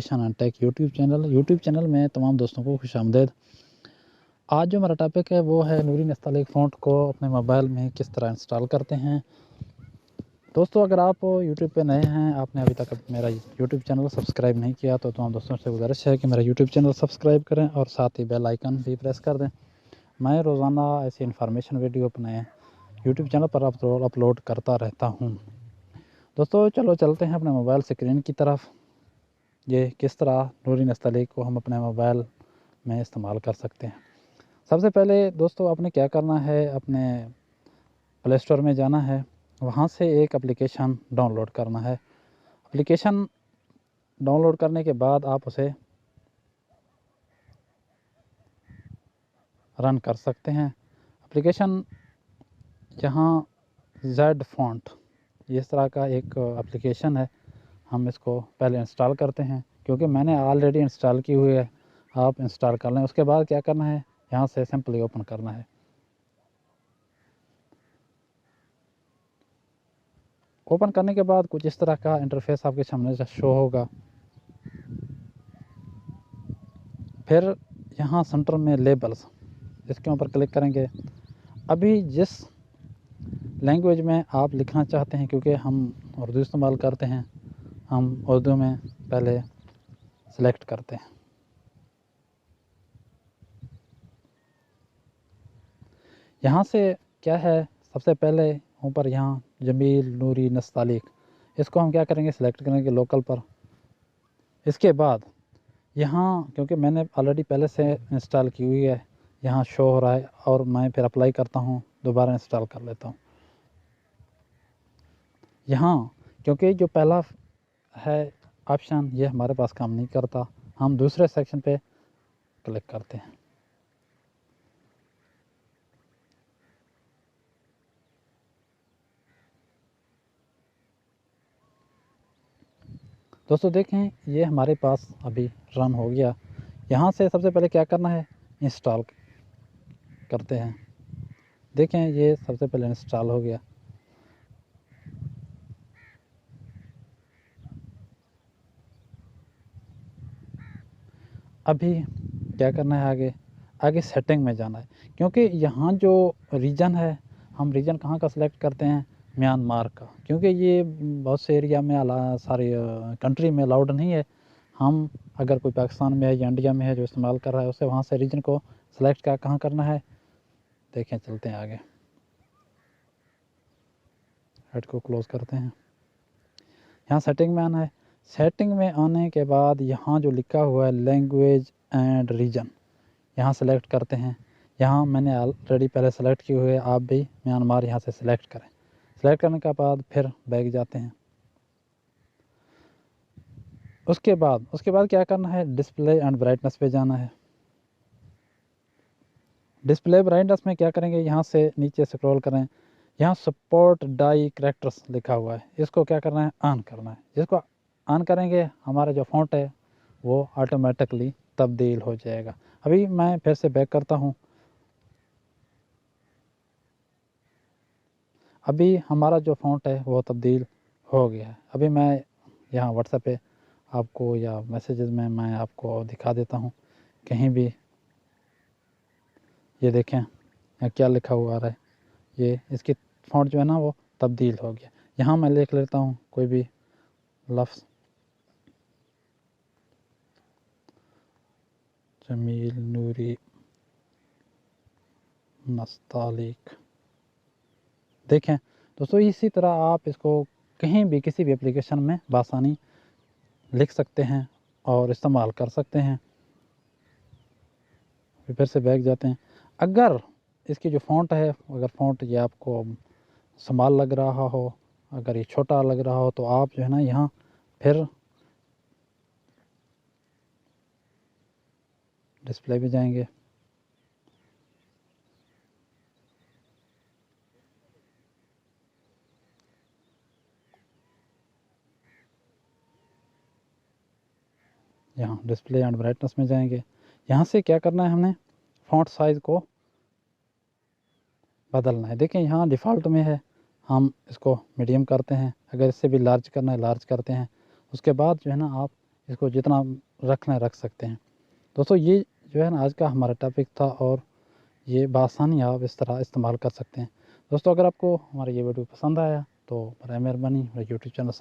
Education and take YouTube channel में तमाम दोस्तों को खुशामदीद। आज जो हमारा टॉपिक है वो है नूरी नस्तालिक फ़ॉन्ट को अपने मोबाइल में किस तरह इंस्टॉल करते हैं। दोस्तों, अगर आप यूट्यूब पे नए हैं, आपने अभी तक मेरा यूट्यूब चैनल सब्सक्राइब नहीं किया तो तमाम दोस्तों से गुजारिश है कि मेरा यूट्यूब चैनल सब्सक्राइब करें और साथ ही बेल आइकन भी प्रेस कर दें। मैं रोज़ाना ऐसी इन्फॉर्मेशन वीडियो अपने यूट्यूब चैनल पर अपलोड करता रहता हूँ। दोस्तों, चलो चलते हैं अपने मोबाइल स्क्रीन की तरफ। ये किस तरह नूरी नस्तालिक को हम अपने मोबाइल में इस्तेमाल कर सकते हैं। सबसे पहले दोस्तों, आपने क्या करना है, अपने प्ले स्टोर में जाना है, वहाँ से एक एप्लीकेशन डाउनलोड करना है। एप्लीकेशन डाउनलोड करने के बाद आप उसे रन कर सकते हैं। एप्लीकेशन यहाँ जेड फ़ॉन्ट इस तरह का एक एप्लीकेशन है। हम इसको पहले इंस्टॉल करते हैं क्योंकि मैंने ऑलरेडी इंस्टॉल की हुई है। आप इंस्टॉल कर लें। उसके बाद क्या करना है, यहाँ से सिंपली ओपन करना है। ओपन करने के बाद कुछ इस तरह का इंटरफेस आपके सामने से शो होगा। फिर यहाँ सेंटर में लेबल्स, इसके ऊपर क्लिक करेंगे। अभी जिस लैंग्वेज में आप लिखना चाहते हैं, क्योंकि हम उर्दू इस्तेमाल करते हैं, हम उर्दू में पहले सेलेक्ट करते हैं। यहाँ से क्या है, सबसे पहले ऊपर यहाँ जमील नूरी नस्तालिक, इसको हम क्या करेंगे, सेलेक्ट करेंगे लोकल पर। इसके बाद यहाँ, क्योंकि मैंने ऑलरेडी पहले से इंस्टॉल की हुई है, यहाँ शो हो रहा है और मैं फिर अप्लाई करता हूँ, दोबारा इंस्टॉल कर लेता हूँ। यहाँ क्योंकि जो पहला है ऑप्शन, ये हमारे पास काम नहीं करता, हम दूसरे सेक्शन पे क्लिक करते हैं। दोस्तों देखें, ये हमारे पास अभी रन हो गया। यहाँ से सबसे पहले क्या करना है, इंस्टॉल करते हैं। देखें, ये सबसे पहले इंस्टॉल हो गया। अभी क्या करना है, आगे सेटिंग में जाना है, क्योंकि यहाँ जो रीजन है, हम रीजन कहाँ का सिलेक्ट करते हैं, म्यांमार का, क्योंकि ये बहुत से एरिया में सारी कंट्री में अलाउड नहीं है। हम अगर कोई पाकिस्तान में है या इंडिया में है जो इस्तेमाल कर रहा है, उसे वहाँ से रीजन को सिलेक्ट कहाँ करना है। देखें, चलते हैं आगे, हेड को क्लोज़ करते हैं। यहाँ सेटिंग में आना है। सेटिंग में आने के बाद यहाँ जो लिखा हुआ है लैंग्वेज एंड रीजन, यहाँ सेलेक्ट करते हैं। यहाँ मैंने ऑलरेडी पहले सेलेक्ट की हुई है, आप भी म्यांमार यहाँ से सिलेक्ट करें। सेलेक्ट करने के बाद फिर बैक जाते हैं। उसके बाद क्या करना है, डिस्प्ले एंड ब्राइटनेस पे जाना है। डिस्प्ले ब्राइटनेस में क्या करेंगे, यहाँ से नीचे स्क्रॉल करें, यहाँ सपोर्ट डाई कैरेक्टर्स लिखा हुआ है, इसको क्या करना है, ऑन करना है। जिसको ऑन करेंगे, हमारा जो फ़ॉन्ट है वो ऑटोमेटिकली तब्दील हो जाएगा। अभी मैं फिर से बैक करता हूँ। अभी हमारा जो फ़ॉन्ट है वो तब्दील हो गया है। अभी मैं यहाँ व्हाट्सएप पे आपको या मैसेजेस में मैं आपको दिखा देता हूँ, कहीं भी ये देखें यहाँ क्या लिखा हुआ आ रहा है। ये इसकी फ़ॉन्ट जो है ना वो तब्दील हो गया। यहाँ मैं लिख लेता हूँ कोई भी लफ्ज़, जमील नूरी नस्तालिक। देखें दोस्तों, इसी तरह आप इसको कहीं भी किसी भी एप्लीकेशन में बआसानी लिख सकते हैं और इस्तेमाल कर सकते हैं। फिर से बैक जाते हैं। अगर इसकी जो फ़ॉन्ट है, अगर फ़ॉन्ट ये आपको स्मॉल लग रहा हो, अगर ये छोटा लग रहा हो, तो आप जो है ना यहाँ फिर डिस्प्ले पे जाएंगे। यहाँ डिस्प्ले एंड ब्राइटनेस में जाएंगे। यहाँ से क्या करना है, हमने फ़ॉन्ट साइज़ को बदलना है। देखें, यहाँ डिफ़ॉल्ट में है, हम इसको मीडियम करते हैं। अगर इससे भी लार्ज करना है, लार्ज करते हैं। उसके बाद जो है ना आप اس کو جتنا رکھنا ہے رکھ سکتے ہیں۔ دوستو یہ جو ہے نا آج کا ہمارا ٹاپک تھا، اور یہ بآسانی آپ اس طرح استعمال کر سکتے ہیں۔ دوستو اگر آپ کو ہمارا یہ ویڈیو پسند آیا تو برائے مہربانی میرے یوٹیوب چینل